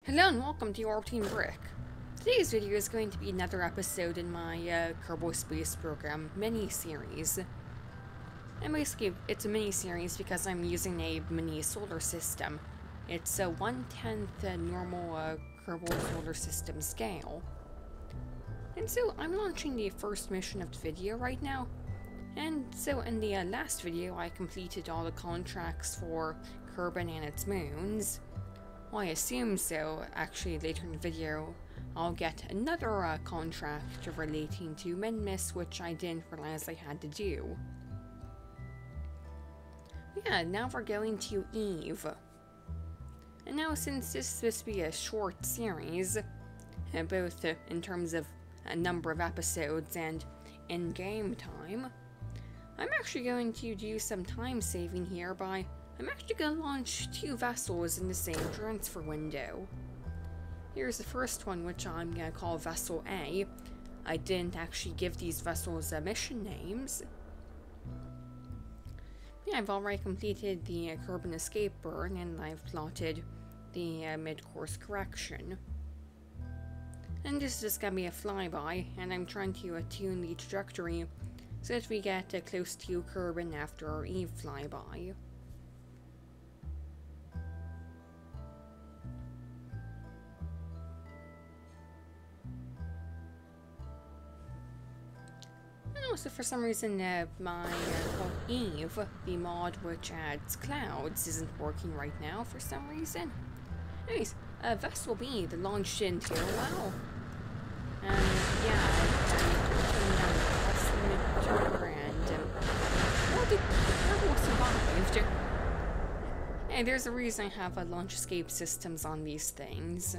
Hello and welcome to Your Team Brick. Today's video is going to be another episode in my Kerbal Space Program mini-series. And basically, it's a mini-series because I'm using a mini solar system. It's a 1/10 normal Kerbal solar system scale. And so, I'm launching the first mission of the video right now. And so, in the last video, I completed all the contracts for Kerbin and its moons. Well, I assume so. Actually, later in the video, I'll get another contract relating to Minmus, which I didn't realize I had to do. Yeah, now we're going to Eve. And now, since this is supposed to be a short series, both in terms of a number of episodes and in-game time, I'm actually going to do some time saving here by I'm actually going to launch 2 vessels in the same transfer window. Here's the first one, which I'm going to call Vessel A. I didn't actually give these vessels mission names. Yeah, I've already completed the Kerbal escape burn, and I've plotted the mid-course correction. And this is just going to be a flyby, and I'm trying to tune the trajectory so that we get close to Kerbin after our Eve flyby. Also, for some reason, my Eve, the mod which adds clouds, isn't working right now for some reason. Anyways, Vessel B, the launch didn't go well. Yeah, well, the Kerbal survived. Hey, there's a reason I have launch escape systems on these things.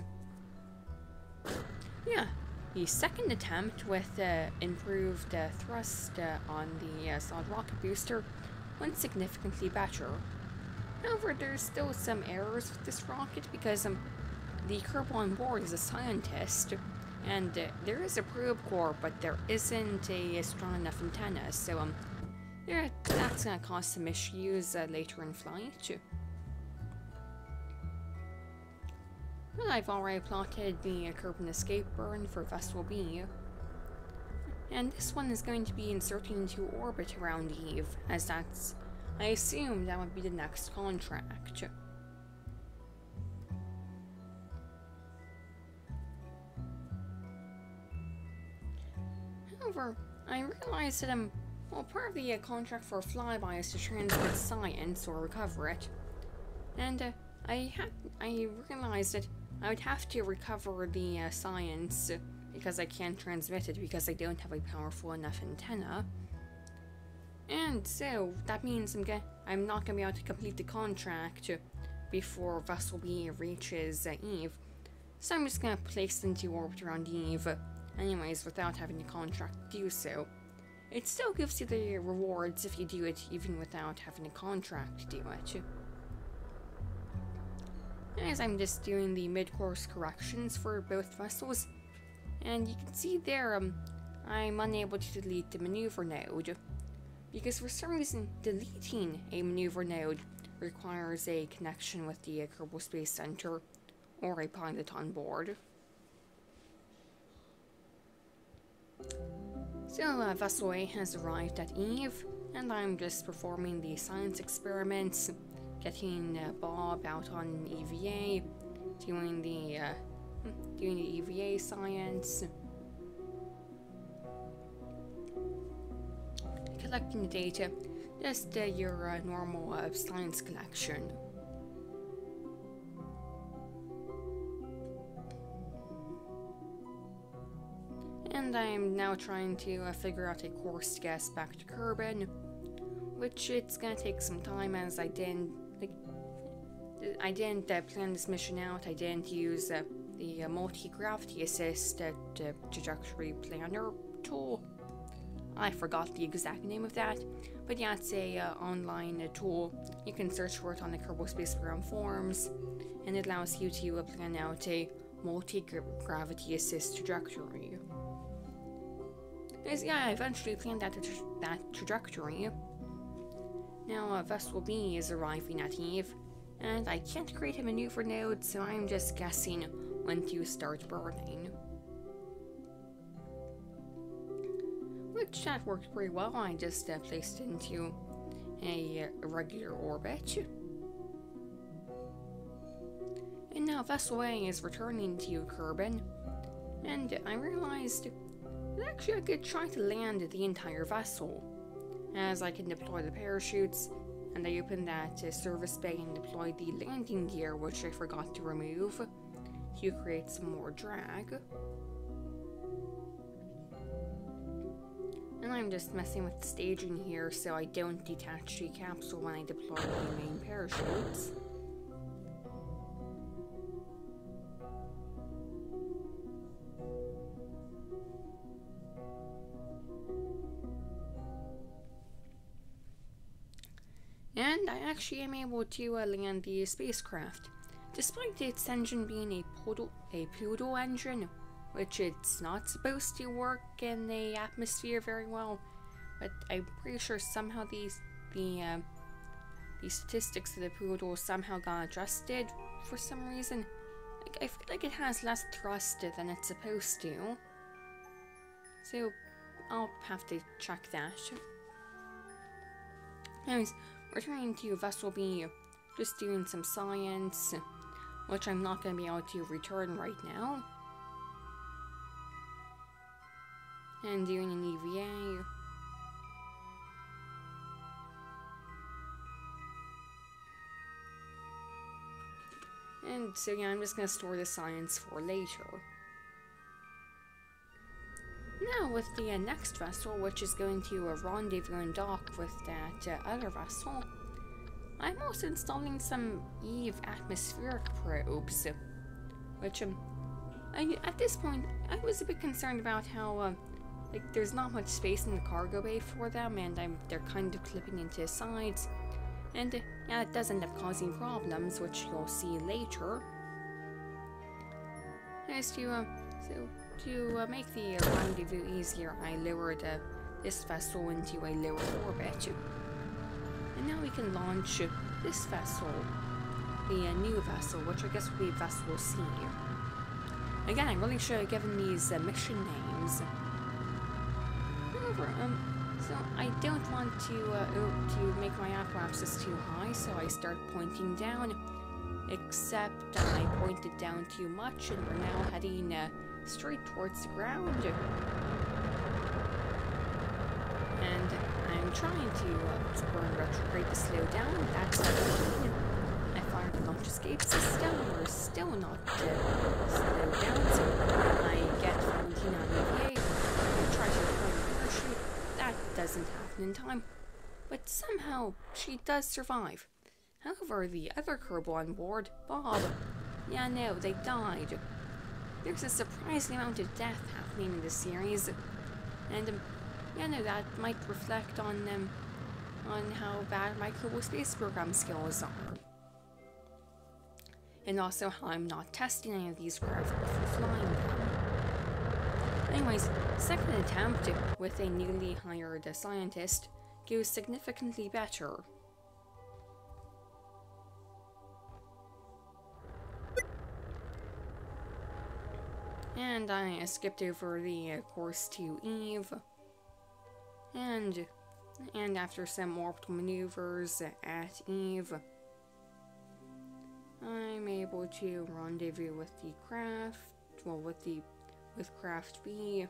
Yeah. The second attempt with improved thrust on the solid rocket booster went significantly better. However, there's still some errors with this rocket because the Kerbal on board is a scientist, and there is a probe core, but there isn't a strong enough antenna, so that's going to cause some issues later in flight. Well, I've already plotted the Kerbal escape burn for Vessel B. And this one is going to be inserting into orbit around Eve, as that's, I assume that would be the next contract. However, I realized that well, part of the contract for a flyby is to transmit science or recover it. And I realized that I would have to recover the science because I can't transmit it because I don't have a powerful enough antenna. And so that means I'm not going to be able to complete the contract before Vessel B reaches Eve. So I'm just going to place it into orbit around Eve anyways without having the contract to do so. It still gives you the rewards if you do it even without having a contract to do it. As I'm just doing the mid-course corrections for both vessels, and you can see there I'm unable to delete the maneuver node, because for some reason deleting a maneuver node requires a connection with the Kerbal Space Center or a pilot on board. So Vessel A has arrived at Eve, and I'm just performing the science experiments, getting Bob out on EVA, doing the EVA science, collecting the data, just your normal science collection. And I'm now trying to figure out a course to get us back to Kerbin, which it's gonna take some time as I didn't plan this mission out. I didn't use the multi-gravity assist trajectory planner tool. I forgot the exact name of that, but yeah, it's a online tool. You can search for it on the Kerbal Space Program forums, and it allows you to plan out a multi-gravity assist trajectory. Yeah, I eventually planned that trajectory. Now Vessel B is arriving at Eve, And I can't create a maneuver node, so I'm just guessing when to start burning. Which that worked pretty well. I just placed it into a regular orbit. And now Vessel A is returning to Kerbal, and I realized that actually I could try to land the entire vessel, as I can deploy the parachutes, and I opened that service bay and deployed the landing gear, which I forgot to remove, to create some more drag. And I'm just messing with the staging here so I don't detach the capsule when I deploy the main parachutes. And I actually am able to land the spacecraft, despite its engine being a Poodle engine, which it's not supposed to work in the atmosphere very well. But I'm pretty sure somehow the statistics of the Poodle somehow got adjusted for some reason. Like, I feel like it has less thrust than it's supposed to. So I'll have to check that. Anyways, returning to Vessel B, just doing some science, which I'm not going to be able to return right now. And doing an EVA. And so yeah, I'm just going to store the science for later. Now with the next vessel, which is going to rendezvous and dock with that other vessel, I'm also installing some Eve atmospheric probes, which at this point I was a bit concerned about how like there's not much space in the cargo bay for them, and they're kind of clipping into sides, and yeah, it does end up causing problems, which you'll see later. As to make the rendezvous easier, I lowered this vessel into a lower orbit. And now we can launch this vessel, the new vessel, which I guess will be Vessel C. Again, I really should have given these mission names. However, so I don't want to make my apparatus too high, so I start pointing down. Except I pointed down too much, and we're now heading straight towards the ground. And I'm trying to burn retrograde to slow down. That's happening. I fired the launch escape system. We're still not slowed down, so I get 17 on EVA. I try to deploy the parachute. That doesn't happen in time. But somehow, she does survive. However, the other Kerbal on board, Bob, yeah, no, they died. There's a surprising amount of death happening in this series, and yeah, no, that might reflect on how bad my Kerbal Space Program skills are, and also how I'm not testing any of these craft before flying them. Anyways, second attempt with a newly hired scientist goes significantly better. And I skipped over the course to Eve, and after some orbital maneuvers at Eve, I'm able to rendezvous with the craft, well, with Craft B.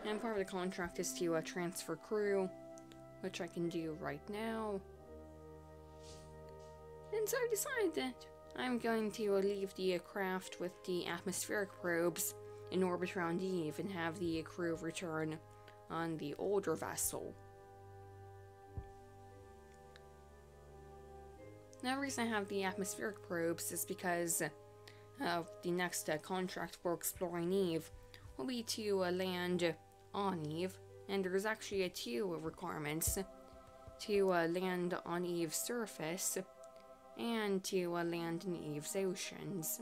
And part of the contract is to transfer crew, which I can do right now. And so I decided that I'm going to leave the craft with the atmospheric probes in orbit around Eve and have the crew return on the older vessel. Now, the reason I have the atmospheric probes is because the next contract for exploring Eve will be to land on Eve, and there's actually two requirements: to land on Eve's surface and to land in Eve's oceans.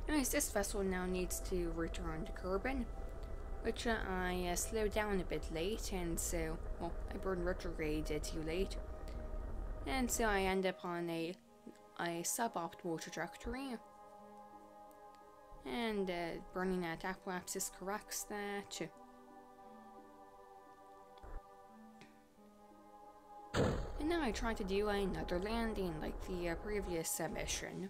Anyways, this vessel now needs to return to Kerbal, which I slowed down a bit late, and so, well, I burned retrograde too late, and so I end up on a suboptimal trajectory, and burning at apoapsis corrects that. And now I try to do another landing like the previous mission.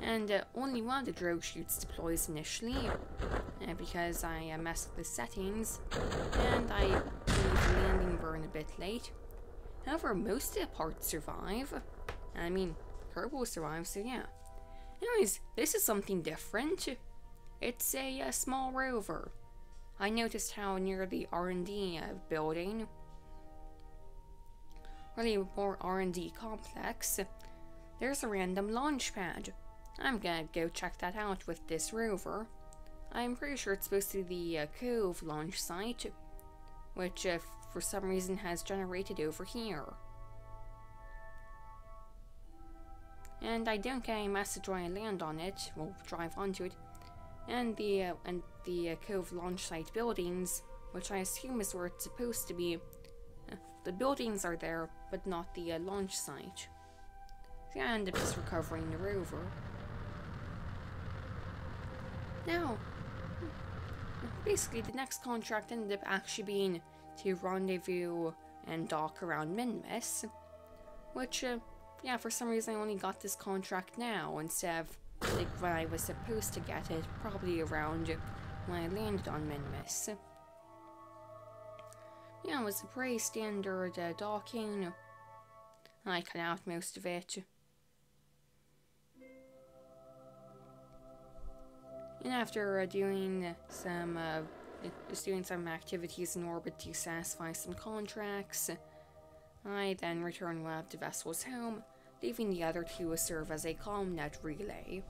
And only one of the drogue chutes deploys initially, because I messed with the settings, and I made the landing burn a bit late. However, most of the parts survive. I mean, Kerbal survives, so yeah. Anyways, this is something different. It's a small rover. I noticed how near the R&D building, really more R&D complex, there's a random launch pad. I'm gonna go check that out with this rover. I'm pretty sure it's supposed to be the Cove launch site, which for some reason has generated over here. And I don't get a message when I land on it, or drive onto it. And the Cove launch site buildings, which I assume is where it's supposed to be. The buildings are there, but not the launch site. So I end up just recovering the rover. Now, basically the next contract ended up actually being to rendezvous and dock around Minmus, which, yeah, for some reason I only got this contract now instead of like when I was supposed to get it, probably around when I landed on Minmus. Yeah, it was a pretty standard docking. I cut out most of it. And after doing some activities in orbit to satisfy some contracts, I then returned one of the vessels home, leaving the other two to serve as a CommNet relay.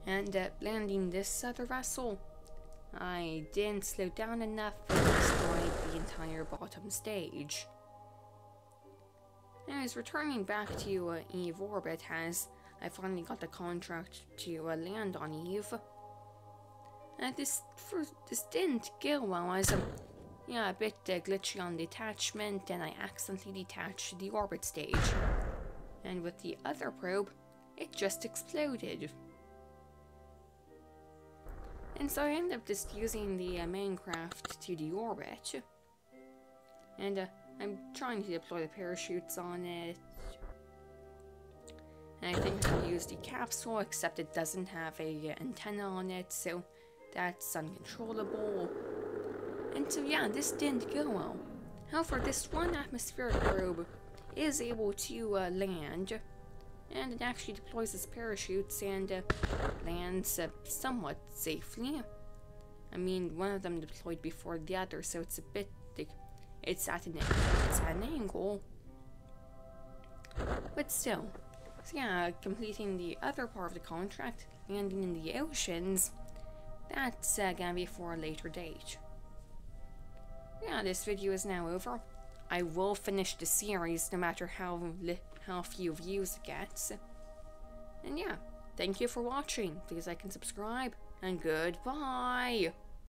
And landing this other vessel, I didn't slow down enough and destroyed the entire bottom stage. And I was returning back to Eve orbit as I finally got the contract to land on Eve. And this didn't go well. I was a bit glitchy on the attachment, and I accidentally detached the orbit stage. And with the other probe, it just exploded. And so I ended up just using the main craft to deorbit. And I'm trying to deploy the parachutes on it. And I think I'll use the capsule, except it doesn't have a antenna on it, so that's uncontrollable. And so yeah, this didn't go well. However, this one atmospheric probe is able to land, and it actually deploys its parachutes and lands somewhat safely. I mean, one of them deployed before the other, so it's a bit like it's at an angle, but still. So yeah, completing the other part of the contract, landing in the oceans, that's gonna be for a later date. Yeah, this video is now over. I will finish the series no matter how few views it gets. And yeah, thank you for watching. Please like and subscribe, and goodbye!